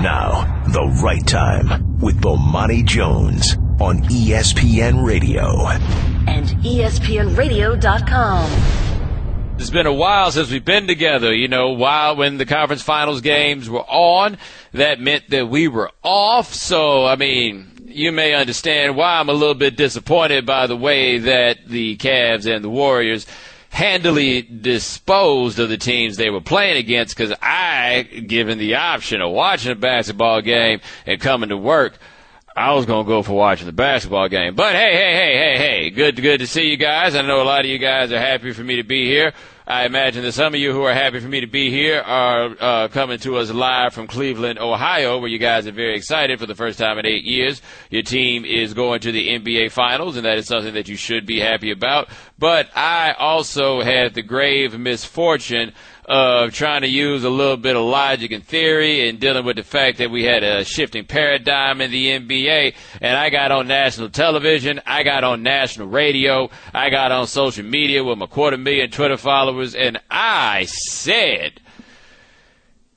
Now, the right time with Bomani Jones on ESPN Radio. And ESPNradio.com. It's been a while since we've been together. You know, while when the conference finals games were on, that meant that we were off. So, I mean, you may understand why I'm a little bit disappointed by the way that the Cavs and the Warriors handily disposed of the teams they were playing against, because I, given the option of watching a basketball game and coming to work, I was going to go for watching the basketball game. But hey, good to see you guys. I know a lot of you guys are happy for me to be here. I imagine that some of you who are happy for me to be here are coming to us live from Cleveland, Ohio, where you guys are very excited for the first time in 8 years. Your team is going to the NBA Finals, and that is something that you should be happy about. But I also had the grave misfortune of trying to use a little bit of logic and theory and dealing with the fact that we had a shifting paradigm in the NBA, and I got on national television, I got on national radio, I got on social media with my 250,000 Twitter followers, and I said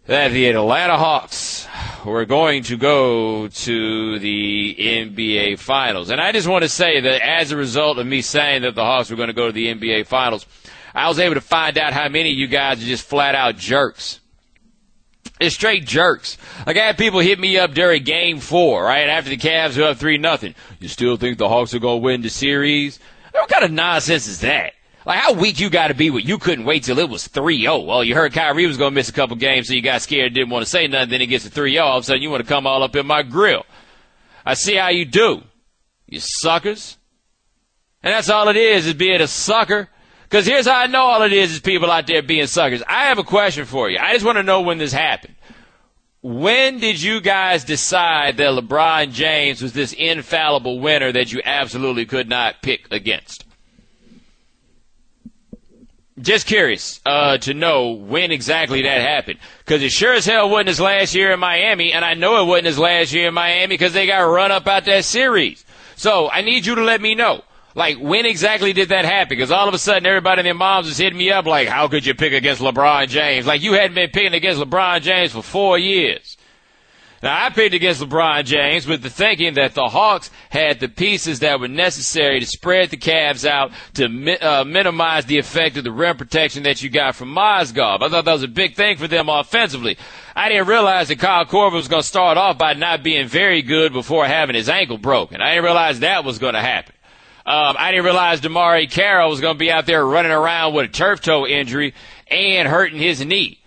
that the Atlanta Hawks were going to go to the NBA Finals. And I just want to say that as a result of me saying that the Hawks were going to go to the NBA Finals, I was able to find out how many of you guys are just flat-out jerks. It's straight jerks. Like, I had people hit me up during Game 4, right, after the Cavs were up 3-0. You still think the Hawks are going to win the series? What kind of nonsense is that? Like, how weak you got to be with you couldn't wait till it was 3-0. Well, you heard Kyrie was going to miss a couple games, so you got scared and didn't want to say nothing. Then it gets to 3-0. All of a sudden, you want to come all up in my grill. I see how you do, you suckers. And that's all it is being a sucker. Because here's how I know all it is people out there being suckers. I have a question for you. I just want to know when this happened. When did you guys decide that LeBron James was this infallible winner that you absolutely could not pick against? Just curious to know when exactly that happened. Because it sure as hell wasn't his last year in Miami, and I know it wasn't his last year in Miami because they got run up out that series. So I need you to let me know. Like, when exactly did that happen? Because all of a sudden, everybody and their moms is hitting me up like, how could you pick against LeBron James? Like, you hadn't been picking against LeBron James for 4 years. Now, I picked against LeBron James with the thinking that the Hawks had the pieces that were necessary to spread the Cavs out to minimize the effect of the rim protection that you got from Mozgov. I thought that was a big thing for them offensively. I didn't realize that Kyle Korver was going to start off by not being very good before having his ankle broken. I didn't realize that was going to happen. I didn't realize DeMare Carroll was going to be out there running around with a turf toe injury and hurting his knee.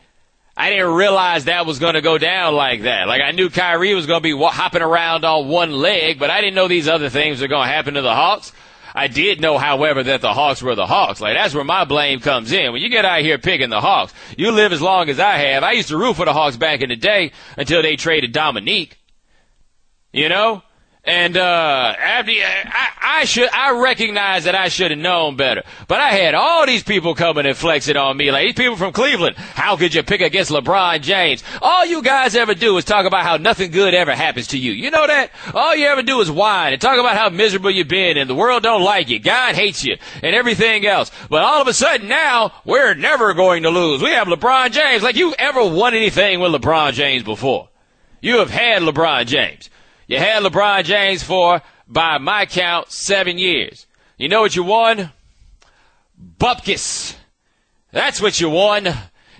I didn't realize that was going to go down like that. Like, I knew Kyrie was going to be hopping around on one leg, but I didn't know these other things were going to happen to the Hawks. I did know, however, that the Hawks were the Hawks. Like, that's where my blame comes in. When you get out here picking the Hawks, you live as long as I have. I used to root for the Hawks back in the day until they traded Dominique. You know? And I recognize that I should have known better. But I had all these people coming and flexing on me. Like, these people from Cleveland, how could you pick against LeBron James? All you guys ever do is talk about how nothing good ever happens to you. You know that? All you ever do is whine and talk about how miserable you've been and the world don't like you, God hates you, and everything else. But all of a sudden now, we're never going to lose. We have LeBron James. Like, you ever won anything with LeBron James before? You have had LeBron James. You had LeBron James for, by my count, 7 years. You know what you won? Bupkis. That's what you won.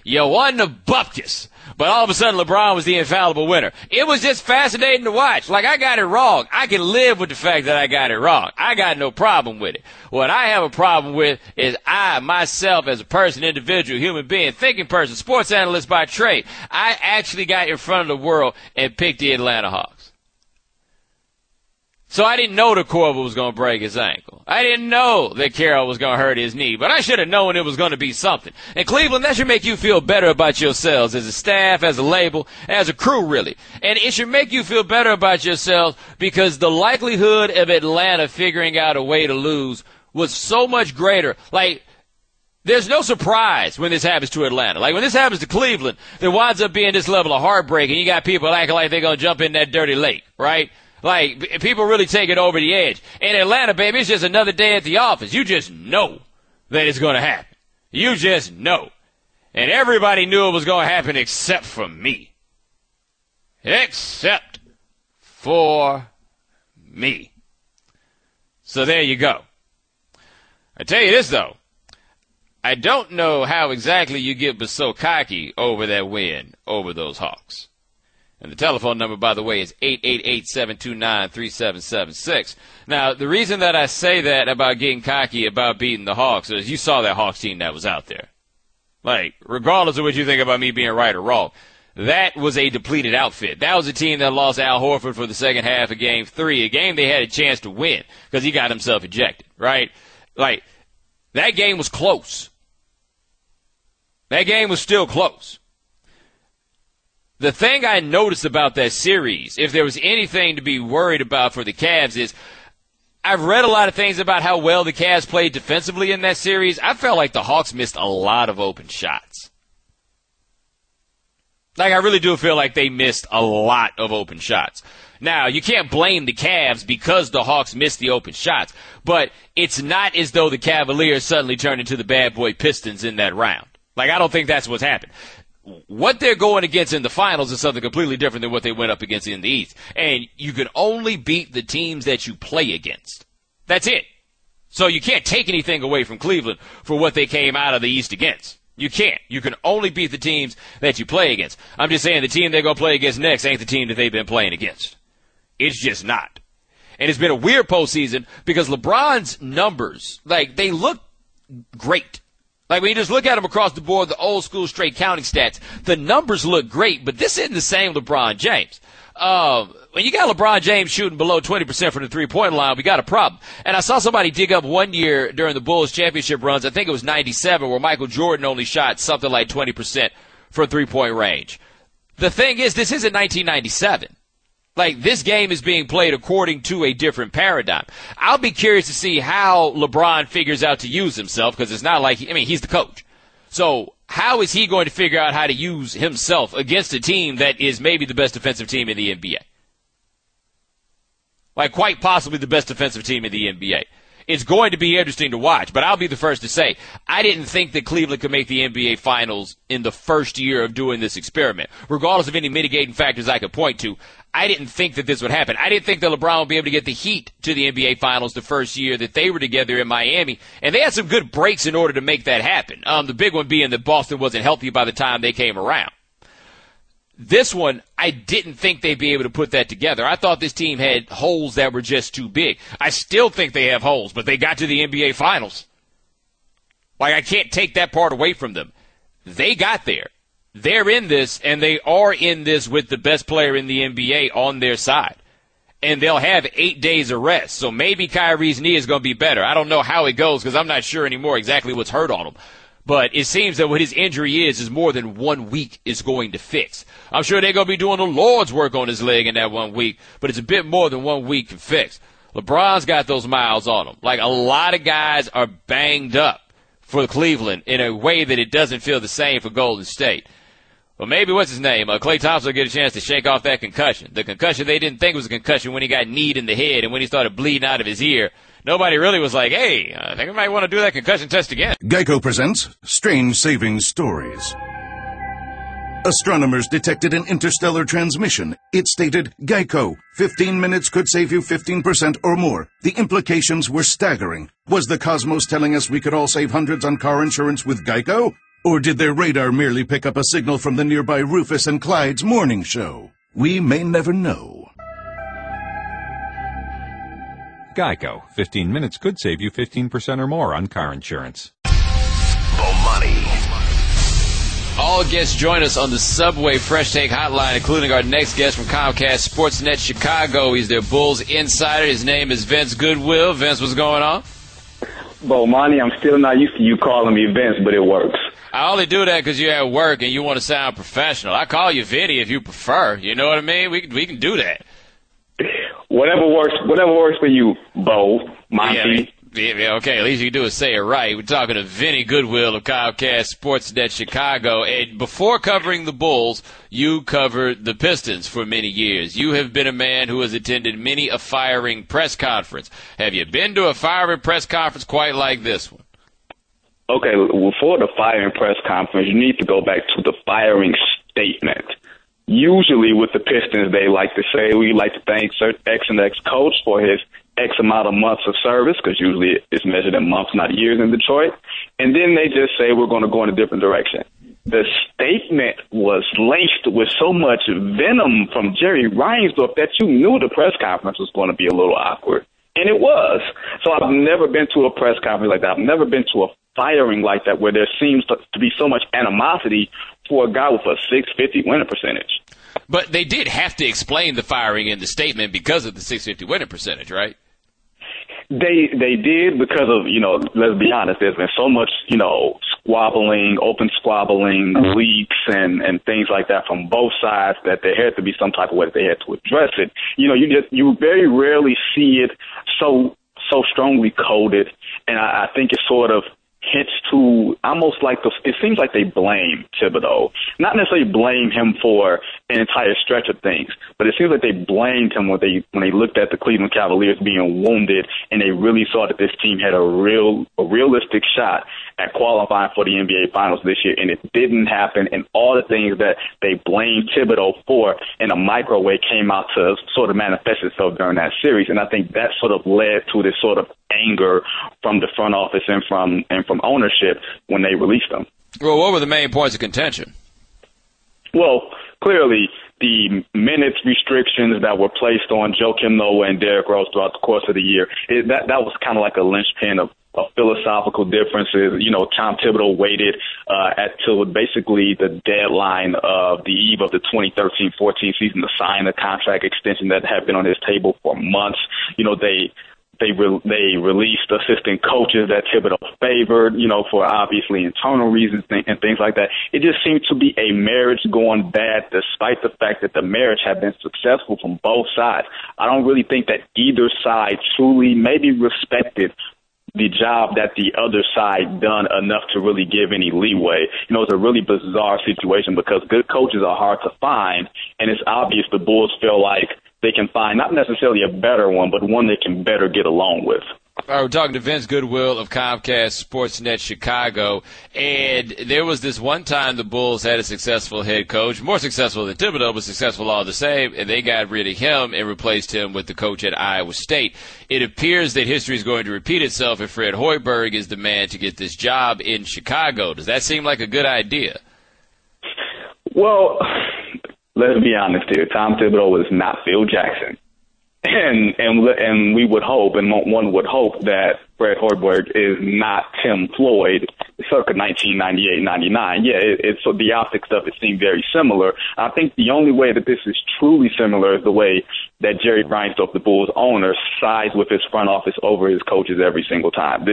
You won the bupkis. But all of a sudden, LeBron was the infallible winner. It was just fascinating to watch. Like, I got it wrong. I can live with the fact that I got it wrong. I got no problem with it. What I have a problem with is I, myself, as a person, individual, human being, thinking person, sports analyst by trade, I actually got in front of the world and picked the Atlanta Hawks. So I didn't know that Korver was going to break his ankle. I didn't know that Carroll was going to hurt his knee, but I should have known it was going to be something. And Cleveland, that should make you feel better about yourselves as a staff, as a label, as a crew, really. And it should make you feel better about yourselves because the likelihood of Atlanta figuring out a way to lose was so much greater. Like, there's no surprise when this happens to Atlanta. Like, when this happens to Cleveland, there winds up being this level of heartbreak, and you got people acting like they're going to jump in that dirty lake, right? Like, people really take it over the edge. In Atlanta, baby, it's just another day at the office. You just know that it's going to happen. You just know. And everybody knew it was going to happen except for me. except for me. So there you go. I tell you this, though. I don't know how exactly you get but so cocky over that win over those Hawks. And the telephone number, by the way, is 888-729-3776. Now, the reason that I say that about getting cocky about beating the Hawks is you saw that Hawks team that was out there. Like, regardless of what you think about me being right or wrong, that was a depleted outfit. That was a team that lost Al Horford for the second half of Game 3, a game they had a chance to win because he got himself ejected, right? Like, that game was close. That game was still close. The thing I noticed about that series, if there was anything to be worried about for the Cavs, is I've read a lot of things about how well the Cavs played defensively in that series. I felt like the Hawks missed a lot of open shots. Like, I really do feel like they missed a lot of open shots. Now, you can't blame the Cavs because the Hawks missed the open shots, but it's not as though the Cavaliers suddenly turned into the bad boy Pistons in that round. Like, I don't think that's what's happened. What they're going against in the finals is something completely different than what they went up against in the East. And you can only beat the teams that you play against. That's it. So you can't take anything away from Cleveland for what they came out of the East against. You can't. You can only beat the teams that you play against. I'm just saying the team they're going to play against next ain't the team that they've been playing against. It's just not. And it's been a weird postseason because LeBron's numbers, like, they look great. Like, when you just look at them across the board, the old school straight counting stats, the numbers look great, but this isn't the same LeBron James. When you got LeBron James shooting below 20% from the three-point line, we got a problem. And I saw somebody dig up one year during the Bulls championship runs, I think it was 97, where Michael Jordan only shot something like 20% for three-point range. The thing is, this isn't 1997. Like, this game is being played according to a different paradigm. I'll be curious to see how LeBron figures out to use himself, because it's not like, he's the coach. So how is he going to figure out how to use himself against a team that is maybe the best defensive team in the NBA? Like, quite possibly the best defensive team in the NBA. It's going to be interesting to watch, but I'll be the first to say, I didn't think that Cleveland could make the NBA Finals in the first year of doing this experiment. Regardless of any mitigating factors I could point to, I didn't think that this would happen. I didn't think that LeBron would be able to get the Heat to the NBA Finals the first year that they were together in Miami, and they had some good breaks in order to make that happen. The big one being that Boston wasn't healthy by the time they came around. This one, I didn't think they'd be able to put that together. I thought this team had holes that were just too big. I still think they have holes, but they got to the NBA Finals. Like, I can't take that part away from them. They got there. They're in this, and they are in this with the best player in the NBA on their side. And they'll have 8 days of rest, so maybe Kyrie's knee is going to be better. I don't know how it goes because I'm not sure anymore exactly what's hurt on him. But it seems that what his injury is more than 1 week is going to fix. I'm sure they're going to be doing the Lord's work on his leg in that 1 week, but it's a bit more than 1 week can fix. LeBron's got those miles on him. Like, a lot of guys are banged up for Cleveland in a way that it doesn't feel the same for Golden State. Well, maybe, what's his name? Klay Thompson will get a chance to shake off that concussion. The concussion they didn't think was a concussion when he got kneed in the head and when he started bleeding out of his ear. Nobody really was like, hey, I think we might want to do that concussion test again. Geico presents Strange Savings Stories. Astronomers detected an interstellar transmission. It stated, Geico, 15 minutes could save you 15% or more. The implications were staggering. Was the cosmos telling us we could all save hundreds on car insurance with Geico? Or did their radar merely pick up a signal from the nearby Rufus and Clyde's morning show? We may never know. Geico. 15 minutes could save you 15% or more on car insurance. Bomani. All guests join us on the Subway Fresh Take Hotline, including our next guest from Comcast Sportsnet Chicago. He's their Bulls insider. His name is Vince Goodwill. Vince, what's going on? Bomani, I'm still not used to you calling me Vince, but it works. I only do that because you're at work and you want to sound professional. I call you Vinny if you prefer. You know what I mean? We can do that. Whatever works for you, Bo, Monty. Yeah, okay, at least you can do is say it right. We're talking to Vinny Goodwill of Comcast Sportsnet Chicago. And before covering the Bulls, you covered the Pistons for many years. You have been a man who has attended many a firing press conference. Have you been to a firing press conference quite like this one? Okay, before the firing press conference, you need to go back to the firing statement. usually with the Pistons, they like to say, we like to thank X and X coach for his X amount of months of service, because usually it's measured in months, not years in Detroit. And then they just say, we're going to go in a different direction. The statement was laced with so much venom from Jerry Reinsdorf that you knew the press conference was going to be a little awkward. And it was. So I've never been to a press conference like that. I've never been to a firing like that where there seems to be so much animosity for a guy with a 650 winning percentage. But they did have to explain the firing in the statement because of the 650 winning percentage, right? They did, because of, let's be honest, there's been so much, squabbling, open squabbling, leaks and things like that from both sides that there had to be some type of way that they had to address it. You very rarely see it so strongly coded, and I think it sort of hints to almost like it seems like they blame Thibodeau. Not necessarily blame him for an entire stretch of things, but it seems like they blamed him when they looked at the Cleveland Cavaliers being wounded, and they really saw that this team had a realistic shot at qualifying for the NBA Finals this year, and it didn't happen. And all the things that they blamed Thibodeau for in a microwave came out to sort of manifest itself during that series. And I think that sort of led to this sort of anger from the front office and from ownership when they released them. Well, what were the main points of contention? Well, clearly the minutes restrictions that were placed on Joakim Noah and Derrick Rose throughout the course of the year, that was kind of like a linchpin of philosophical differences. Tom Thibodeau waited till basically the deadline of the eve of the 2013-14 season to sign a contract extension that had been on his table for months. They released assistant coaches that Thibodeau favored, for obviously internal reasons and things like that. It just seemed to be a marriage going bad, despite the fact that the marriage had been successful from both sides. I don't really think that either side truly maybe respected the job that the other side done enough to really give any leeway. It's a really bizarre situation because good coaches are hard to find, and it's obvious the Bulls feel like they can find not necessarily a better one, but one they can better get along with. We're talking to Vince Goodwill of Comcast Sportsnet Chicago, and there was this one time the Bulls had a successful head coach, more successful than Thibodeau, but successful all the same, and they got rid of him and replaced him with the coach at Iowa State. It appears that history is going to repeat itself if Fred Hoiberg is the man to get this job in Chicago. Does that seem like a good idea? Well, let's be honest here. Tom Thibodeau is not Phil Jackson. And we would hope, and one would hope, that Fred Hoiberg is not Tim Floyd, circa 1998-99. Yeah, it's the optics of it seem very similar. I think the only way that this is truly similar is the way that Jerry Reinsdorf, the Bulls owner, sides with his front office over his coaches every single time.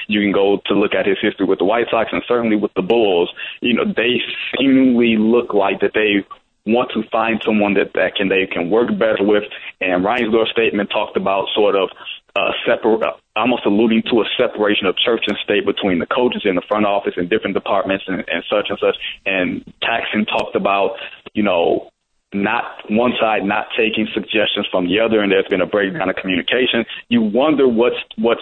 You can go to look at his history with the White Sox and certainly with the Bulls. They seemingly look like that they want to find someone that they can work better with. And Reinsdorf's statement talked about sort of almost alluding to a separation of church and state between the coaches in the front office and different departments and such and such. And Paxson talked about, not one side not taking suggestions from the other, and there's been a breakdown of communication. You wonder what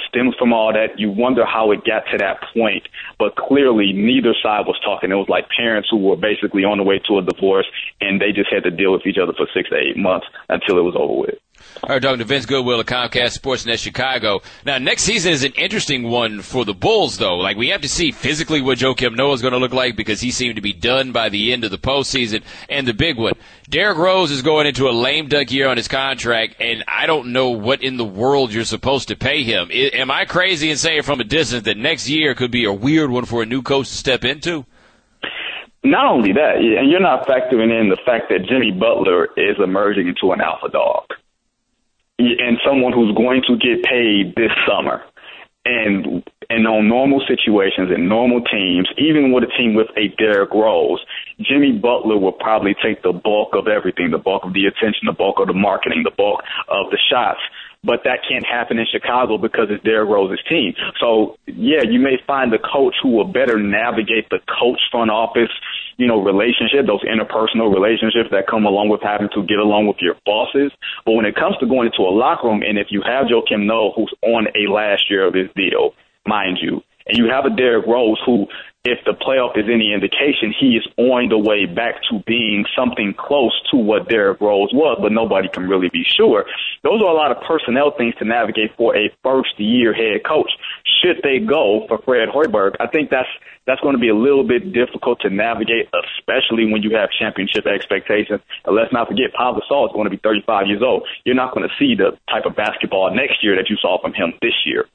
stems from all that. You wonder how it got to that point. But clearly, neither side was talking. It was like parents who were basically on the way to a divorce, and they just had to deal with each other for 6 to 8 months until it was over with. All right, talking to Vince Goodwill of Comcast Sportsnet Chicago. Now, next season is an interesting one for the Bulls, though. Like, we have to see physically what Joakim Noah is going to look like because he seemed to be done by the end of the postseason. And the big one, Derrick Rose is going into a lame duck year on his contract, and I don't know what in the world you're supposed to pay him. Am I crazy in saying from a distance that next year could be a weird one for a new coach to step into? Not only that, and you're not factoring in the fact that Jimmy Butler is emerging into an alpha dog. And someone who's going to get paid this summer. And on normal situations and normal teams, even with a team with a Derrick Rose, Jimmy Butler will probably take the bulk of everything, the bulk of the attention, the bulk of the marketing, the bulk of the shots. But that can't happen in Chicago because it's Derrick Rose's team. So, yeah, you may find a coach who will better navigate the coach front office, relationship, those interpersonal relationships that come along with having to get along with your bosses. But when it comes to going into a locker room, and if you have Joakim Noah, who's on a last year of his deal, mind you, and you have a Derrick Rose who if the playoff is any indication, he is on the way back to being something close to what Derrick Rose was, but nobody can really be sure. Those are a lot of personnel things to navigate for a first-year head coach. Should they go for Fred Hoiberg, I think that's going to be a little bit difficult to navigate, especially when you have championship expectations. And let's not forget, Pau Gasol is going to be 35 years old. You're not going to see the type of basketball next year that you saw from him this year.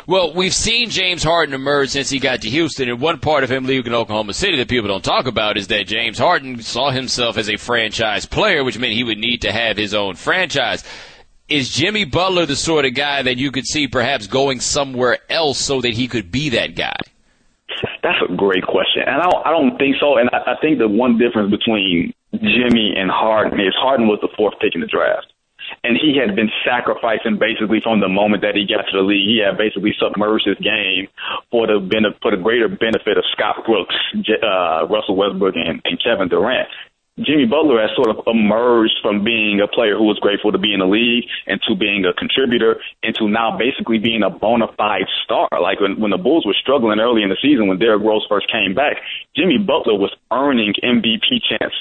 Well, we've seen James Harden emerge since he got to Houston, and one part of him leaving Oklahoma City that people don't talk about is that James Harden saw himself as a franchise player, which meant he would need to have his own franchise. Is Jimmy Butler the sort of guy that you could see perhaps going somewhere else so that he could be that guy? That's a great question, and I don't think so. And I think the one difference between Jimmy and Harden is Harden was the fourth pick in the draft. And he had been sacrificing basically from the moment that he got to the league. He had basically submerged his game for the greater benefit of Scott Brooks, Russell Westbrook, and Kevin Durant. Jimmy Butler has sort of emerged from being a player who was grateful to be in the league into being a contributor into now basically being a bona fide star. Like when the Bulls were struggling early in the season when Derrick Rose first came back, Jimmy Butler was earning MVP chance,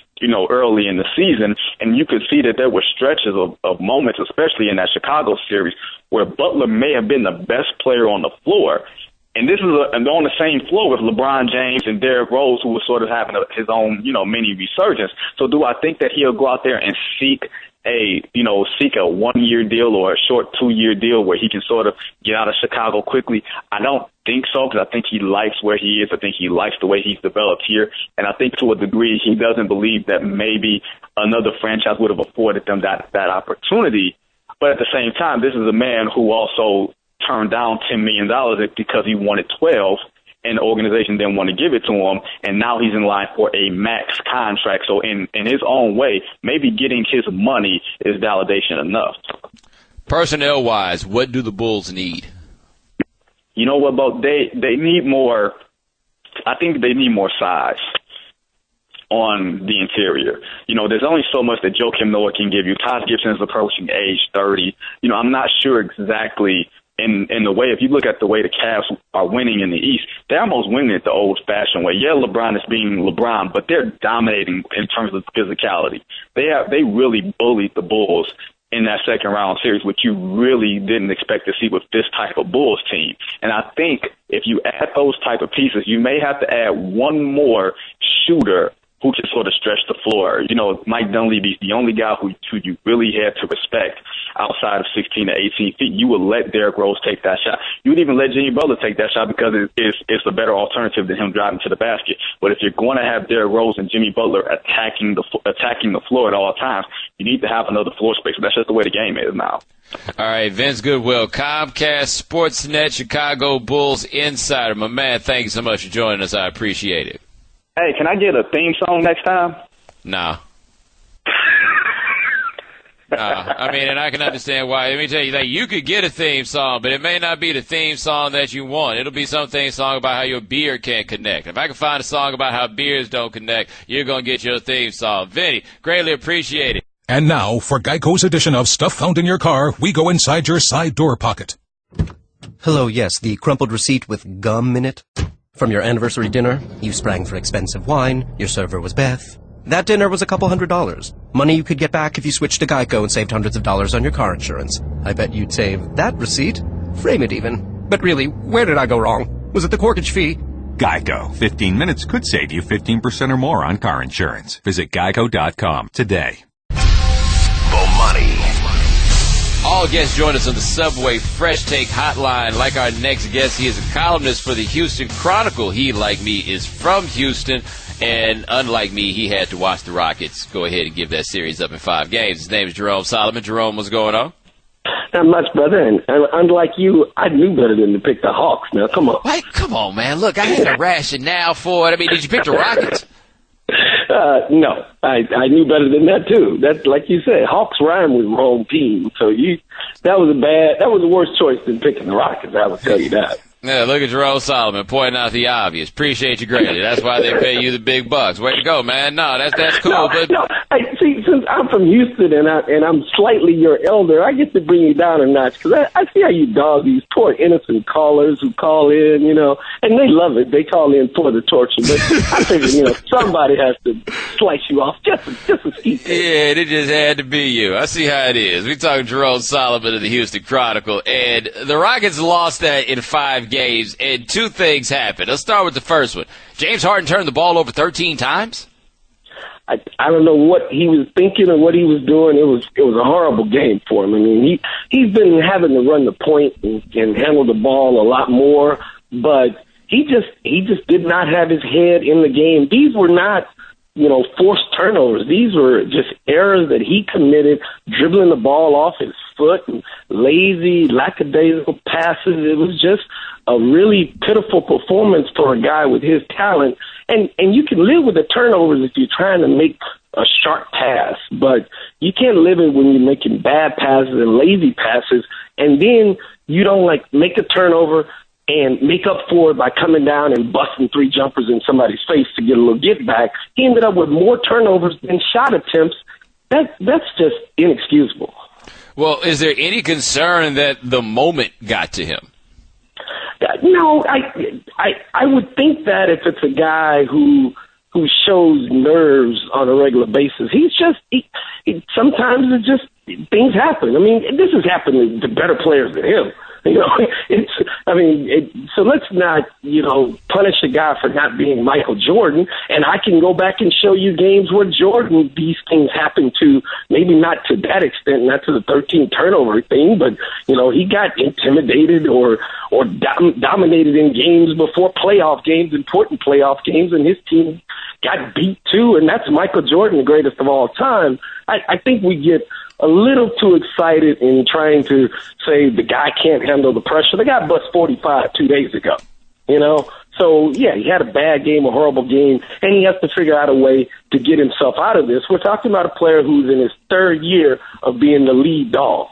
early in the season. And you could see that there were stretches of moments, especially in that Chicago series, where Butler may have been the best player on the floor. And this is on the same floor with LeBron James and Derrick Rose, who was sort of having his own, mini resurgence. So do I think that he'll go out there and seek a 1-year deal or a short 2-year deal where he can sort of get out of Chicago quickly? I don't think so, because I think he likes where he is. I think he likes the way he's developed here. And I think to a degree he doesn't believe that maybe another franchise would have afforded them that opportunity. But at the same time, this is a man who also turned down $10 million because he wanted 12, and the organization didn't want to give it to him, and now he's in line for a max contract. So in his own way, maybe getting his money is validation enough. Personnel-wise, what do the Bulls need? You know what, Bo? They need more. I think they need more size on the interior. There's only so much that Joakim Noah can give you. Taj Gibson is approaching age 30. I'm not sure exactly in the way, if you look at the way the Cavs are winning in the East, they're almost winning it the old-fashioned way. Yeah, LeBron is being LeBron, but they're dominating in terms of physicality. They really bullied the Bulls in that second-round series, which you really didn't expect to see with this type of Bulls team. And I think if you add those type of pieces, you may have to add one more shooter who can sort of stretch the floor. Mike Dunleavy's the only guy who you really had to respect outside of 16 to 18 feet. You would let Derrick Rose take that shot. You would even let Jimmy Butler take that shot because it's a better alternative than him driving to the basket. But if you're going to have Derrick Rose and Jimmy Butler attacking the floor at all times, you need to have another floor space. That's just the way the game is now. All right, Vince Goodwill, Comcast Sportsnet Chicago Bulls insider. My man, thank you so much for joining us. I appreciate it. Hey, can I get a theme song next time? No. And I can understand why. Let me tell you that you could get a theme song, but it may not be the theme song that you want. It'll be some theme song about how your beard can't connect. If I can find a song about how beards don't connect, you're going to get your theme song. Vinny, greatly appreciate it. And now, for Geico's edition of Stuff Found in Your Car, we go inside your side door pocket. Hello, yes, the crumpled receipt with gum in it. From your anniversary dinner, you sprang for expensive wine, your server was Beth. That dinner was a couple $100. Money you could get back if you switched to Geico and saved hundreds of dollars on your car insurance. I bet you'd save that receipt. Frame it even. But really, where did I go wrong? Was it the corkage fee? Geico. 15 minutes could save you 15% or more on car insurance. Visit geico.com today. Bomani. All guests join us on the Subway Fresh Take Hotline. Like our next guest, he is a columnist for the Houston Chronicle. He, like me, is from Houston, and unlike me, he had to watch the Rockets go ahead and give that series up in 5 games. His name is Jerome Solomon. Jerome, what's going on? Not much, brother, and unlike you, I knew better than to pick the Hawks. Now, come on. Wait, come on, man. Look, I had a rationale for it. Did you pick the Rockets? No, I knew better than that too. That, like you said, Hawks rhyme with wrong team. So that was the worst choice than picking the Rockets. I will tell you that. Yeah, look at Jerome Solomon pointing out the obvious. Appreciate you greatly. That's why they pay you the big bucks. Way to go, man. No, that's cool. See, since I'm from Houston and I'm slightly your elder, I get to bring you down a notch because I see how you dog these poor innocent callers who call in, and they love it. They call in for the torture, but I figure, somebody has to slice you off just a skeet. Yeah, it just had to be you. I see how it is. We talking Jerome Solomon of the Houston Chronicle, and the Rockets lost that in 5 games, and 2 things happened. Let's start with the first one. James Harden turned the ball over 13 times. I don't know what he was thinking or what he was doing. It was a horrible game for him. I mean, he's been having to run the point and handle the ball a lot more, but he just did not have his head in the game. These were not, forced turnovers. These were just errors that he committed, dribbling the ball off his foot and lazy, lackadaisical passes. It was just a really pitiful performance for a guy with his talent. And you can live with the turnovers if you're trying to make a sharp pass, but you can't live it when you're making bad passes and lazy passes, and then you don't make a turnover and make up for it by coming down and busting 3 jumpers in somebody's face to get a little get back. He ended up with more turnovers than shot attempts. That's just inexcusable. Well, is there any concern that the moment got to him? No, I would think that if it's a guy who shows nerves on a regular basis, sometimes it just things happen. I mean, this has happened to better players than him. So let's not, punish a guy for not being Michael Jordan. And I can go back and show you games where Jordan, these things happen to, maybe not to that extent, not to the 13 turnover thing, but, he got intimidated or dominated in games before playoff games, important playoff games, and his team got beat too. And that's Michael Jordan, the greatest of all time. I think we get a little too excited in trying to say the guy can't handle the pressure. The guy bust 45 2 days ago, So, yeah, he had a bad game, a horrible game, and he has to figure out a way to get himself out of this. We're talking about a player who's in his 3rd year of being the lead dog.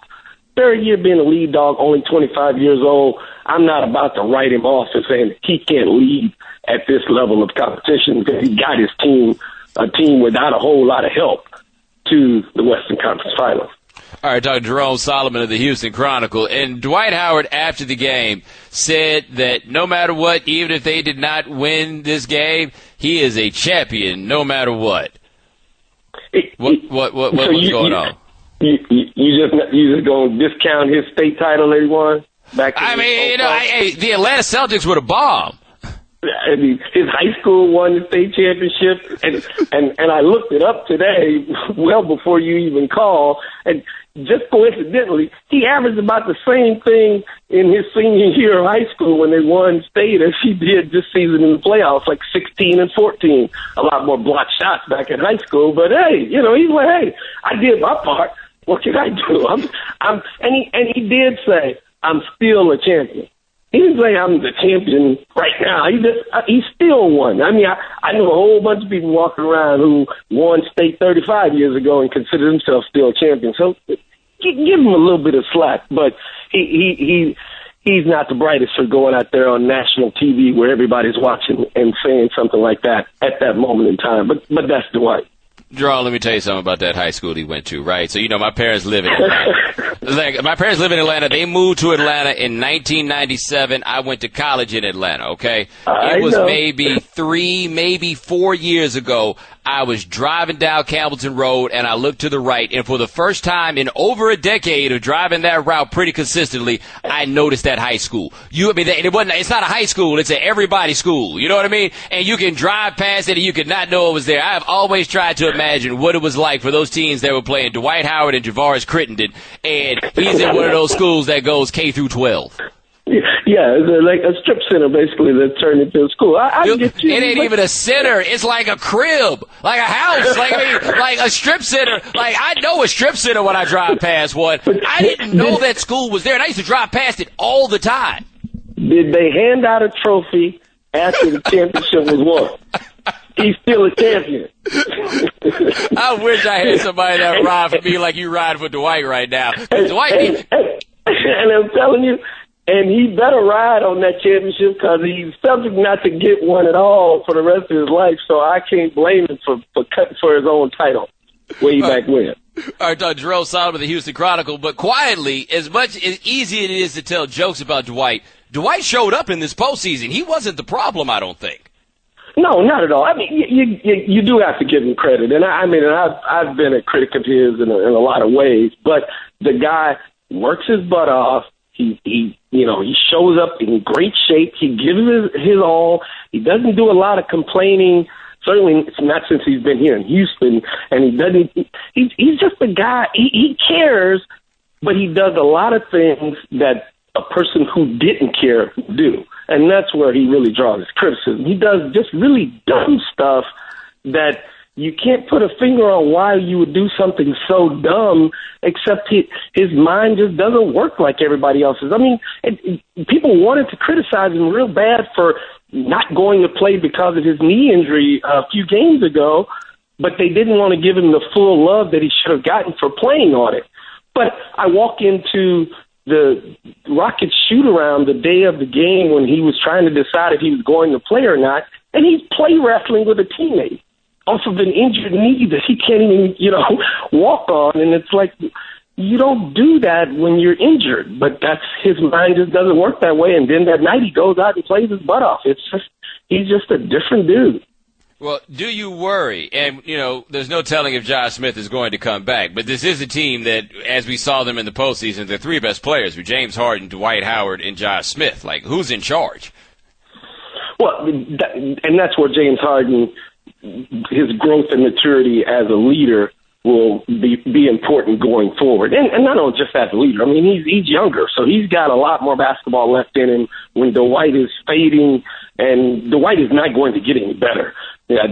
3rd year being a lead dog, only 25 years old. I'm not about to write him off and saying he can't lead at this level of competition because he got his team, a team without a whole lot of help, to the Western Conference Finals. All right, Dr. Jerome Solomon of the Houston Chronicle. And Dwight Howard, after the game, said that no matter what, even if they did not win this game, he is a champion no matter what. What's going on? You just going to discount his state title that he won? The Atlanta Celtics would have bombed. I mean, his high school won the state championship, and I looked it up today, well before you even called, and just coincidentally, he averaged about the same thing in his senior year of high school when they won state as he did this season in the playoffs, like 16 and 14. A lot more blocked shots back in high school, but hey, he's like, hey, I did my part. What can I do? And he did say, I'm still a champion. He didn't say I'm the champion right now. He still won. I mean, I know a whole bunch of people walking around who won state 35 years ago and consider themselves still champions. So give him a little bit of slack. But he's not the brightest for going out there on national TV where everybody's watching and saying something like that at that moment in time. But that's Dwight. Jerome, let me tell you something about that high school he went to, right? So, my parents live in Atlanta. My parents live in Atlanta. They moved to Atlanta in 1997. I went to college in Atlanta, okay? It was maybe 3, maybe 4 years ago. I was driving down Campbellton Road, and I looked to the right, and for the first time in over a decade of driving that route pretty consistently, I noticed that high school. It's not a high school, it's an everybody school, you know what I mean? And you can drive past it, and you could not know it was there. I have always tried to imagine what it was like for those teens that were playing Dwight Howard and Javaris Crittenden, and he's in one of those schools that goes K through 12. Yeah, it's like a strip center, basically, that turned into a school. It ain't even a center. It's like a crib, like a house, like a strip center. Like, I know a strip center when I drive past one. I didn't know that school was there, and I used to drive past it all the time. Did they hand out a trophy after the championship was won? He's still a champion. I wish I had somebody that ride for me like you ride for Dwight right now. Dwight, and I'm telling you, And he better ride on that championship because he's subject not to get one at all for the rest of his life. So I can't blame him for cutting for his own title way back when. All right, Jerome Solomon of the Houston Chronicle. But quietly, as much as easy it is to tell jokes about Dwight showed up in this postseason. He wasn't the problem, I don't think. No, not at all. I mean, you do have to give him credit, and I've been a critic of his in a lot of ways. But the guy works his butt off. He shows up in great shape. He gives his all. He doesn't do a lot of complaining. Certainly, it's not since he's been here in Houston. And he doesn't. He's just a guy. He cares, but he does a lot of things that a person who didn't care would do. And that's where he really draws his criticism. He does just really dumb stuff that you can't put a finger on why you would do something so dumb, except his mind just doesn't work like everybody else's. I mean, people wanted to criticize him real bad for not going to play because of his knee injury a few games ago, but they didn't want to give him the full love that he should have gotten for playing on it. But I walk into the Rockets shoot-around the day of the game when he was trying to decide if he was going to play or not, and he's play wrestling with a teammate off of an injured knee that he can't even, walk on. And it's like, you don't do that when you're injured. But that's his mind just doesn't work that way. And then that night he goes out and plays his butt off. He's just a different dude. Well, do you worry? And, there's no telling if Josh Smith is going to come back. But this is a team that, as we saw them in the postseason, the three best players were James Harden, Dwight Howard, and Josh Smith. Like, who's in charge? Well, and that's where James Harden, his growth and maturity as a leader will be important going forward. And not only just as a leader. I mean, he's younger, so he's got a lot more basketball left in him when Dwight is fading, and Dwight is not going to get any better. Yeah,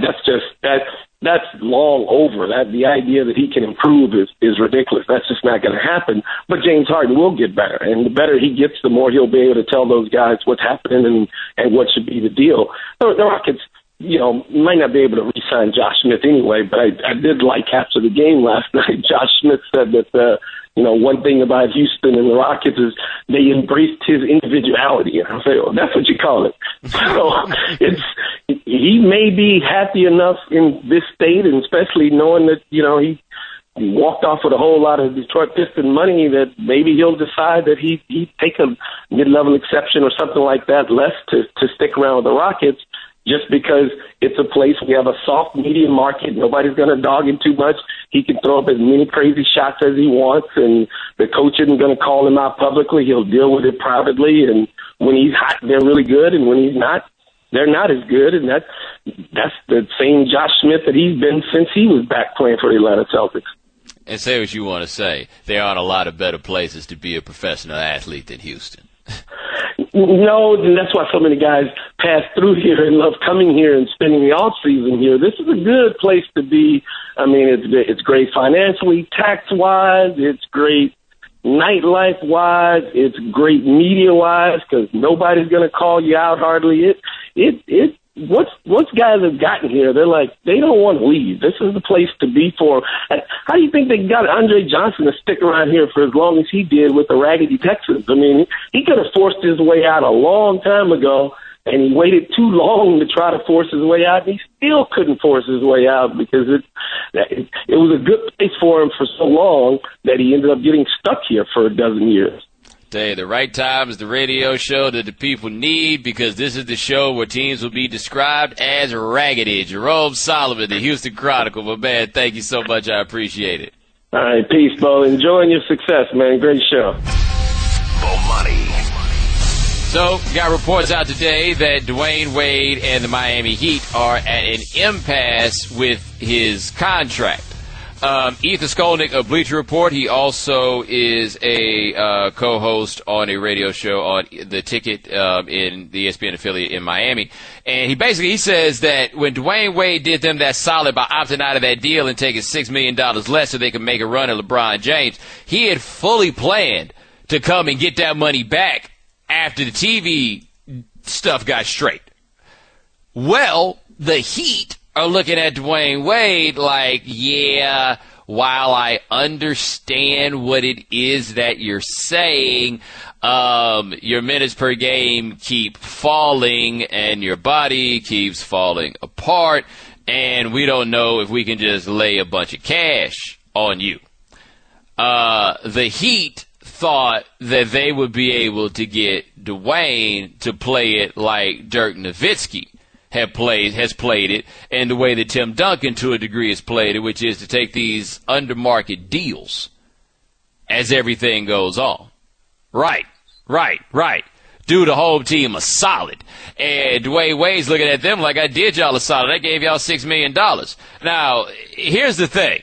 that's long over. The idea that he can improve is ridiculous. That's just not going to happen. But James Harden will get better, and the better he gets, the more he'll be able to tell those guys what's happening and what should be the deal. The Rockets, might not be able to re-sign Josh Smith anyway, but I did like after the game last night, Josh Smith said that, one thing about Houston and the Rockets is they embraced his individuality. And I say, well, that's what you call it. So he may be happy enough in this state, and especially knowing that, he walked off with a whole lot of Detroit Piston money, that maybe he'll decide that he'd take a mid-level exception or something like that less to stick around with the Rockets. Just because it's a place we have a soft medium market, nobody's going to dog him too much. He can throw up as many crazy shots as he wants, and the coach isn't going to call him out publicly. He'll deal with it privately, and when he's hot, they're really good, and when he's not, they're not as good. And that's the same Josh Smith that he's been since he was back playing for the Atlanta Celtics. And say what you want to say. There aren't a lot of better places to be a professional athlete than Houston. No, and that's why so many guys pass through here and love coming here and spending the off season here. This is a good place to be. I mean, it's great financially, tax-wise. It's great nightlife-wise. It's great media-wise because nobody's going to call you out hardly. Once guys have gotten here, they're like, they don't want to leave. This is the place to be for. How do you think they got Andre Johnson to stick around here for as long as he did with the Raggedy Texans? I mean, he could have forced his way out a long time ago, and he waited too long to try to force his way out, and he still couldn't force his way out because it was a good place for him for so long that he ended up getting stuck here for a dozen years. The right time is the radio show that the people need, because this is the show where teams will be described as raggedy. Jerome Solomon, the Houston Chronicle. My man, thank you so much. I appreciate it. All right, peace, Bo. Enjoying your success, man. Great show. Bomani. So, got reports out today that Dwyane Wade and the Miami Heat are at an impasse with his contract. Ethan Skolnick of Bleacher Report. He also is a co-host on a radio show on The Ticket in the ESPN affiliate in Miami. And he says that when Dwyane Wade did them that solid by opting out of that deal and taking $6 million less so they could make a run at LeBron James, he had fully planned to come and get that money back after the TV stuff got straight. Well, the Heat are looking at Dwyane Wade like, yeah, while I understand what it is that you're saying, your minutes per game keep falling and your body keeps falling apart, and we don't know if we can just lay a bunch of cash on you. The Heat thought that they would be able to get Dwyane to play it like Dirk Nowitzki has played it, and the way that Tim Duncan, to a degree, has played it, which is to take these under-market deals as everything goes on. Right. Do the home team a solid. And Dwyane Wade's looking at them like, I did y'all a solid. I gave y'all $6 million. Now, here's the thing.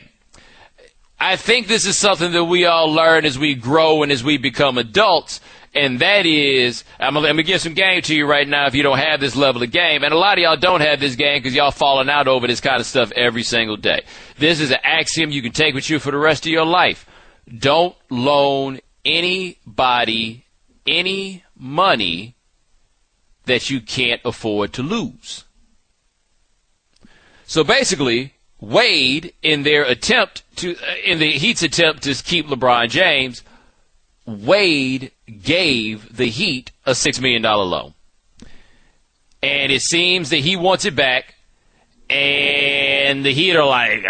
I think this is something that we all learn as we grow and as we become adults, and that is, I'm going to give some game to you right now if you don't have this level of game, and a lot of y'all don't have this game because y'all falling out over this kind of stuff every single day. This is an axiom you can take with you for the rest of your life. Don't loan anybody any money that you can't afford to lose. So basically, Wade, in the Heat's attempt to keep LeBron James, Wade gave the Heat a $6 million loan. And it seems that he wants it back, and the Heat are like,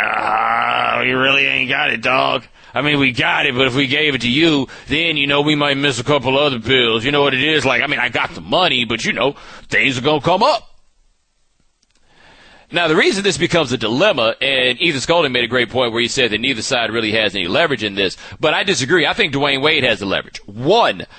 we really ain't got it, dog. I mean, we got it, but if we gave it to you, then, we might miss a couple other bills. You know what it is? Like, I got the money, but, things are going to come up. Now, the reason this becomes a dilemma, and Ethan Skolnick made a great point where he said that neither side really has any leverage in this, but I disagree. I think Dwyane Wade has the leverage. One, it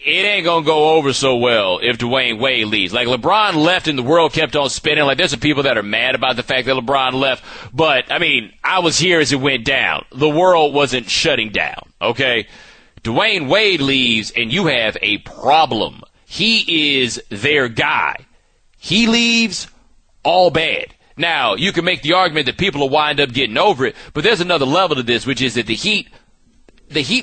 ain't going to go over so well if Dwyane Wade leaves. Like, LeBron left and the world kept on spinning. Like, there's some people that are mad about the fact that LeBron left, but, I was here as it went down. The world wasn't shutting down, okay? Dwyane Wade leaves, and you have a problem. He is their guy. He leaves, all bad. Now, you can make the argument that people will wind up getting over it, but there's another level to this, which is that the Heat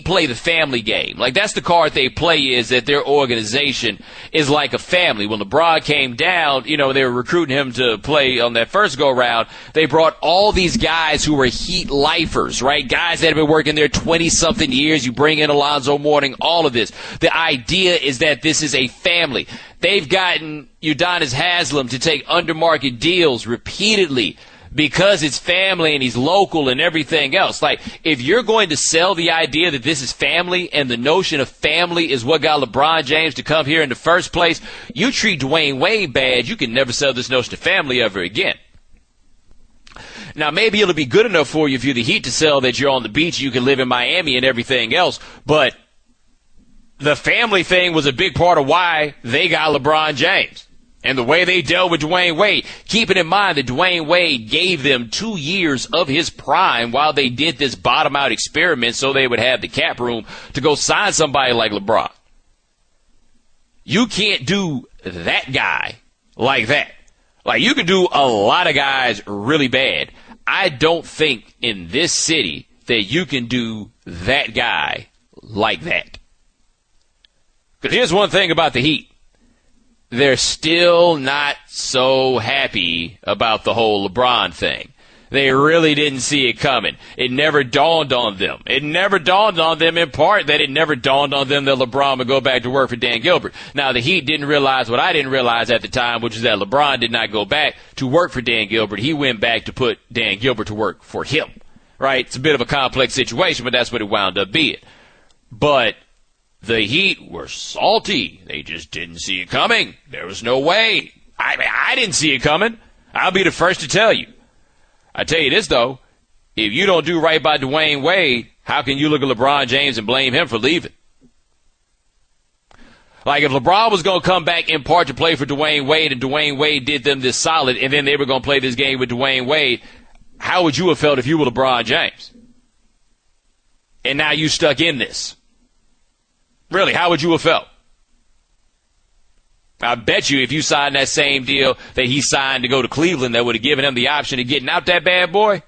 play the family game. Like, that's the card they play, is that their organization is like a family. When LeBron came down, they were recruiting him to play on that first go-round. They brought all these guys who were Heat lifers, right? Guys that have been working there 20-something years. You bring in Alonzo Mourning, all of this. The idea is that this is a family. They've gotten Udonis Haslem to take under-market deals repeatedly because it's family and he's local and everything else. Like, if you're going to sell the idea that this is family and the notion of family is what got LeBron James to come here in the first place, you treat Dwyane Wade bad, you can never sell this notion of family ever again. Now, maybe it'll be good enough for you if you're the Heat to sell that you're on the beach, you can live in Miami and everything else, but the family thing was a big part of why they got LeBron James. And the way they dealt with Dwyane Wade, keeping in mind that Dwyane Wade gave them 2 years of his prime while they did this bottom-out experiment so they would have the cap room to go sign somebody like LeBron. You can't do that guy like that. Like, you can do a lot of guys really bad. I don't think in this city that you can do that guy like that. Because here's one thing about the Heat. They're still not so happy about the whole LeBron thing. They really didn't see it coming. It never dawned on them. It never dawned on them, in part, that it never dawned on them that LeBron would go back to work for Dan Gilbert. Now, the Heat didn't realize what I didn't realize at the time, which is that LeBron did not go back to work for Dan Gilbert. He went back to put Dan Gilbert to work for him. Right? It's a bit of a complex situation, but that's what it wound up being. But the Heat were salty. They just didn't see it coming. There was no way. I didn't see it coming. I'll be the first to tell you. I tell you this, though. If you don't do right by Dwyane Wade, how can you look at LeBron James and blame him for leaving? Like, if LeBron was going to come back in part to play for Dwyane Wade and Dwyane Wade did them this solid and then they were going to play this game with Dwyane Wade, how would you have felt if you were LeBron James? And now you stuck in this. Really, how would you have felt? I bet you if you signed that same deal that he signed to go to Cleveland that would have given him the option of getting out that bad boy,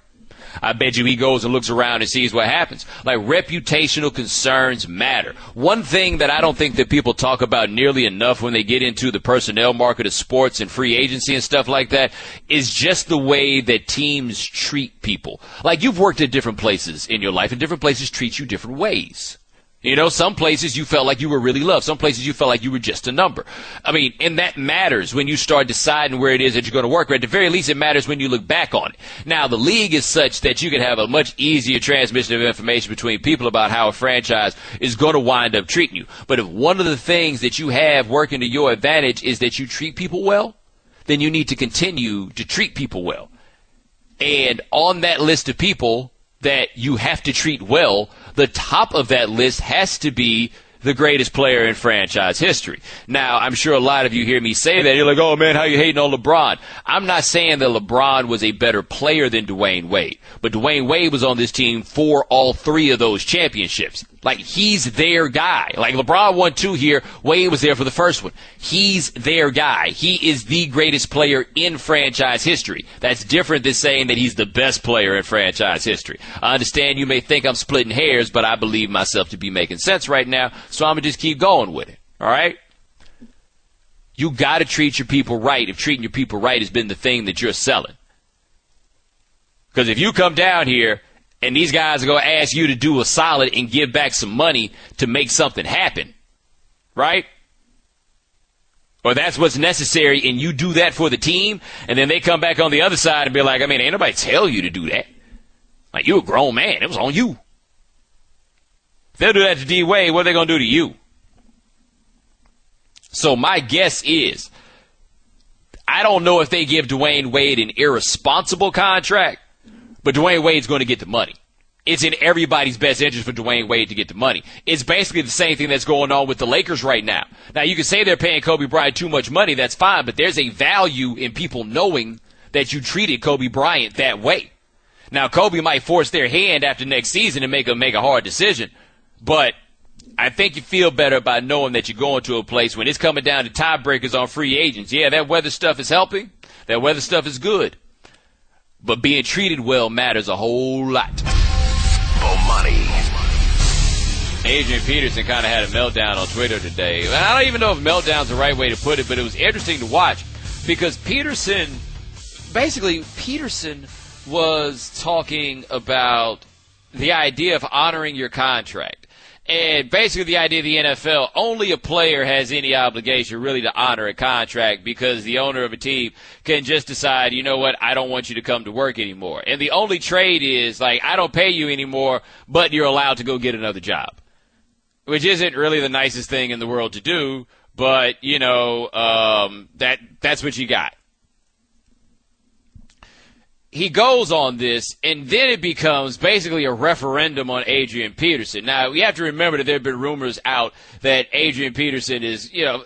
I bet you he goes and looks around and sees what happens. Like, reputational concerns matter. One thing that I don't think that people talk about nearly enough when they get into the personnel market of sports and free agency and stuff like that is just the way that teams treat people. Like, you've worked at different places in your life, and different places treat you different ways. You know, some places you felt like you were really loved. Some places you felt like you were just a number. I mean, and that matters when you start deciding where it is that you're going to work. Or at the very least, it matters when you look back on it. Now, the league is such that you can have a much easier transmission of information between people about how a franchise is going to wind up treating you. But if one of the things that you have working to your advantage is that you treat people well, then you need to continue to treat people well. And on that list of people that you have to treat well, the top of that list has to be the greatest player in franchise history. Now, I'm sure a lot of you hear me say that. You're like, oh, man, how you hating on LeBron? I'm not saying that LeBron was a better player than Dwyane Wade, but Dwyane Wade was on this team for all three of those championships. Like, he's their guy. Like, LeBron won 2 here. Wade was there for the first one. He's their guy. He is the greatest player in franchise history. That's different than saying that he's the best player in franchise history. I understand you may think I'm splitting hairs, but I believe myself to be making sense right now, so I'm going to just keep going with it. All right? You got to treat your people right if treating your people right has been the thing that you're selling. Because if you come down here and these guys are going to ask you to do a solid and give back some money to make something happen, right? Or that's what's necessary, and you do that for the team, and then they come back on the other side and be like, I mean, ain't nobody tell you to do that. Like, you're a grown man. It was on you. If they'll do that to D. Wade, what are they going to do to you? So my guess is, I don't know if they give Dwyane Wade an irresponsible contract, but Dwyane Wade's going to get the money. It's in everybody's best interest for Dwyane Wade to get the money. It's basically the same thing that's going on with the Lakers right now. Now, you can say they're paying Kobe Bryant too much money. That's fine, but there's a value in people knowing that you treated Kobe Bryant that way. Now, Kobe might force their hand after next season and make a hard decision, but I think you feel better by knowing that you're going to a place when it's coming down to tiebreakers on free agents. Yeah, that weather stuff is helping. That weather stuff is good. But being treated well matters a whole lot. Bomani. Adrian Peterson kind of had a meltdown on Twitter today. And I don't even know if meltdown's the right way to put it, but it was interesting to watch because Peterson was talking about the idea of honoring your contract. And basically the idea of the NFL, only a player has any obligation really to honor a contract because the owner of a team can just decide, you know what, I don't want you to come to work anymore. And the only trade is, like, I don't pay you anymore, but you're allowed to go get another job. Which isn't really the nicest thing in the world to do, but, you know, that's what you got. He goes on this, and then it becomes basically a referendum on Adrian Peterson. Now, we have to remember that there have been rumors out that Adrian Peterson is, you know,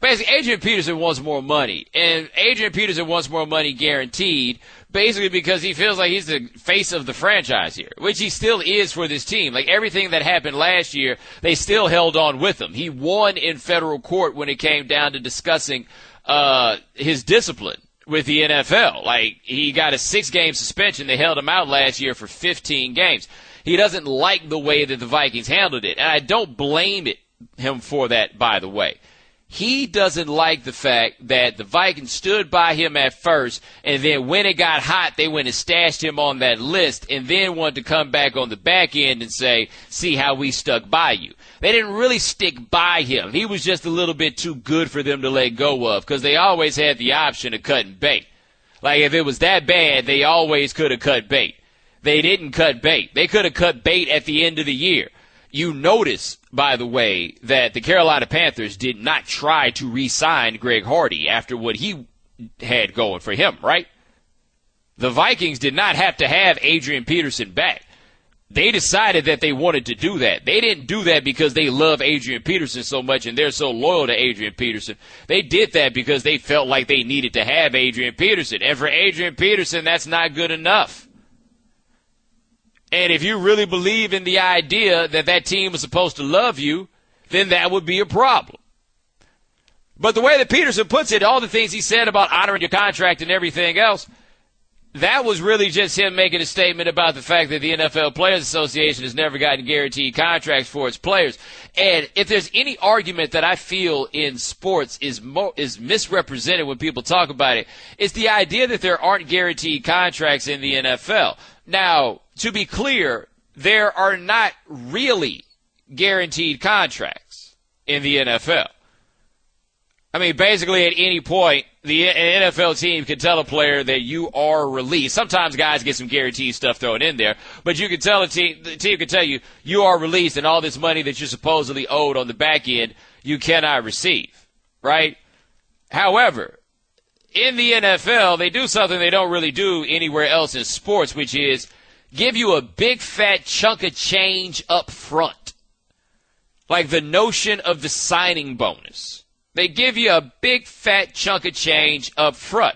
basically Adrian Peterson wants more money. And Adrian Peterson wants more money guaranteed, basically because he feels like he's the face of the franchise here, which he still is for this team. Like, everything that happened last year, they still held on with him. He won in federal court when it came down to discussing his discipline with the NFL. Like, he got a 6-game suspension. They held him out last year for 15 games. He doesn't like the way that the Vikings handled it, and I don't blame him for that, by the way. He doesn't like the fact that the Vikings stood by him at first, and then when it got hot, they went and stashed him on that list, and then wanted to come back on the back end and say, see how we stuck by you. They didn't really stick by him. He was just a little bit too good for them to let go of because they always had the option of cutting bait. Like, if it was that bad, they always could have cut bait. They didn't cut bait. They could have cut bait at the end of the year. You notice, by the way, that the Carolina Panthers did not try to re-sign Greg Hardy after what he had going for him, right? The Vikings did not have to have Adrian Peterson back. They decided that they wanted to do that. They didn't do that because they love Adrian Peterson so much and they're so loyal to Adrian Peterson. They did that because they felt like they needed to have Adrian Peterson. And for Adrian Peterson, that's not good enough. And if you really believe in the idea that that team was supposed to love you, then that would be a problem. But the way that Peterson puts it, all the things he said about honoring your contract and everything else, that was really just him making a statement about the fact that the NFL Players Association has never gotten guaranteed contracts for its players. And if there's any argument that I feel in sports is misrepresented when people talk about it, it's the idea that there aren't guaranteed contracts in the NFL. Now, to be clear, there are not really guaranteed contracts in the NFL. I mean, basically at any point, an NFL team can tell a player that you are released. Sometimes guys get some guaranteed stuff thrown in there, but you can tell the team can tell you are released, and all this money that you're supposedly owed on the back end, you cannot receive, right? However, in the NFL, they do something they don't really do anywhere else in sports, which is give you a big fat chunk of change up front. Like the notion of the signing bonus. They give you a big fat chunk of change up front.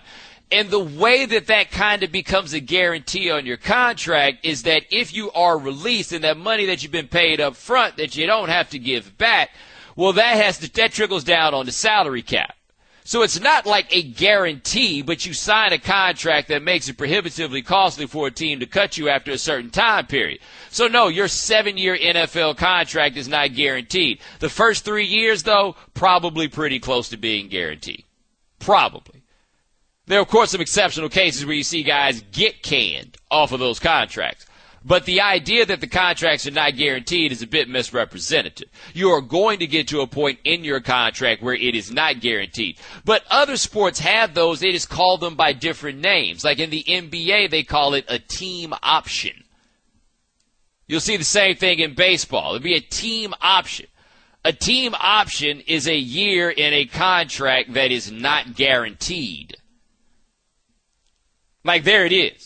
And the way that kind of becomes a guarantee on your contract is that if you are released and that money that you've been paid up front that you don't have to give back, well, that trickles down on the salary cap. So it's not like a guarantee, but you sign a contract that makes it prohibitively costly for a team to cut you after a certain time period. So no, your 7-year NFL contract is not guaranteed. The first 3 years, though, probably pretty close to being guaranteed. Probably. There are, of course, some exceptional cases where you see guys get canned off of those contracts. But the idea that the contracts are not guaranteed is a bit misrepresentative. You are going to get to a point in your contract where it is not guaranteed. But other sports have those. They just call them by different names. Like in the NBA, they call it a team option. You'll see the same thing in baseball. It'll be a team option. A team option is a year in a contract that is not guaranteed. Like there it is.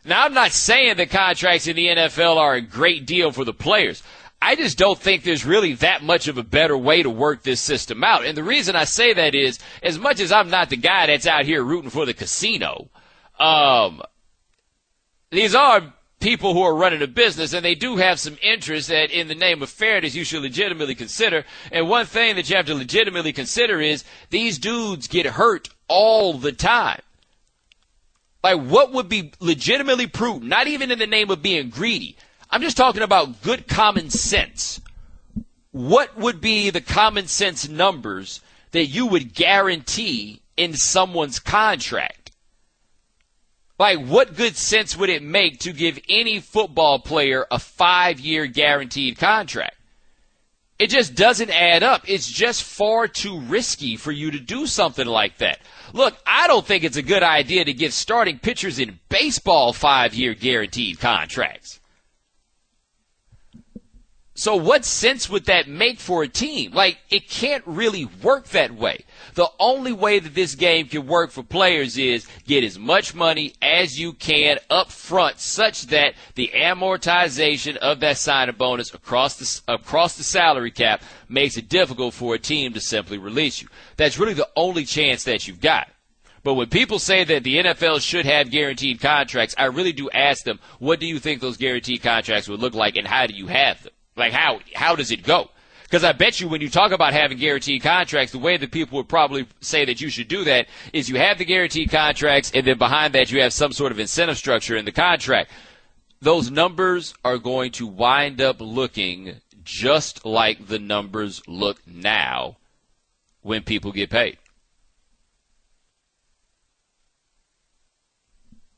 Now, I'm not saying that contracts in the NFL are a great deal for the players. I just don't think there's really that much of a better way to work this system out. And the reason I say that is, as much as I'm not the guy that's out here rooting for the casino, these are people who are running a business, and they do have some interest that in the name of fairness you should legitimately consider. And one thing that you have to legitimately consider is these dudes get hurt all the time. Like, what would be legitimately prudent, not even in the name of being greedy? I'm just talking about good common sense. What would be the common sense numbers that you would guarantee in someone's contract? Like, what good sense would it make to give any football player a 5-year guaranteed contract? It just doesn't add up. It's just far too risky for you to do something like that. Look, I don't think it's a good idea to give starting pitchers in baseball 5-year guaranteed contracts. So what sense would that make for a team? Like, it can't really work that way. The only way that this game can work for players is get as much money as you can up front such that the amortization of that signing bonus across the salary cap makes it difficult for a team to simply release you. That's really the only chance that you've got. But when people say that the NFL should have guaranteed contracts, I really do ask them, what do you think those guaranteed contracts would look like and how do you have them? Like, how does it go? Because I bet you when you talk about having guaranteed contracts, the way that people would probably say that you should do that is you have the guaranteed contracts, and then behind that you have some sort of incentive structure in the contract. Those numbers are going to wind up looking just like the numbers look now when people get paid.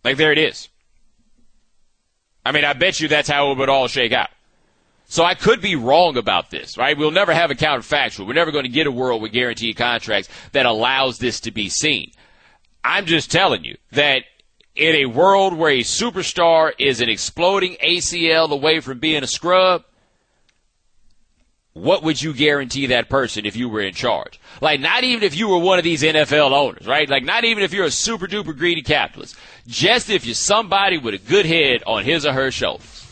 Like, there it is. I mean, I bet you that's how it would all shake out. So I could be wrong about this, right? We'll never have a counterfactual. We're never going to get a world with guaranteed contracts that allows this to be seen. I'm just telling you that in a world where a superstar is an exploding ACL away from being a scrub, what would you guarantee that person if you were in charge? Like, not even if you were one of these NFL owners, right? Like, not even if you're a super duper greedy capitalist. Just if you're somebody with a good head on his or her shoulders.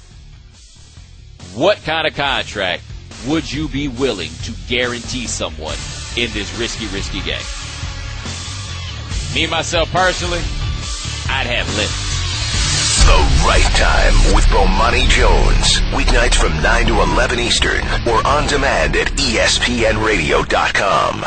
What kind of contract would you be willing to guarantee someone in this risky game? Me, myself, personally, I'd have limits. The Right Time with Bomani Jones. Weeknights from 9 to 11 Eastern or on demand at ESPNradio.com.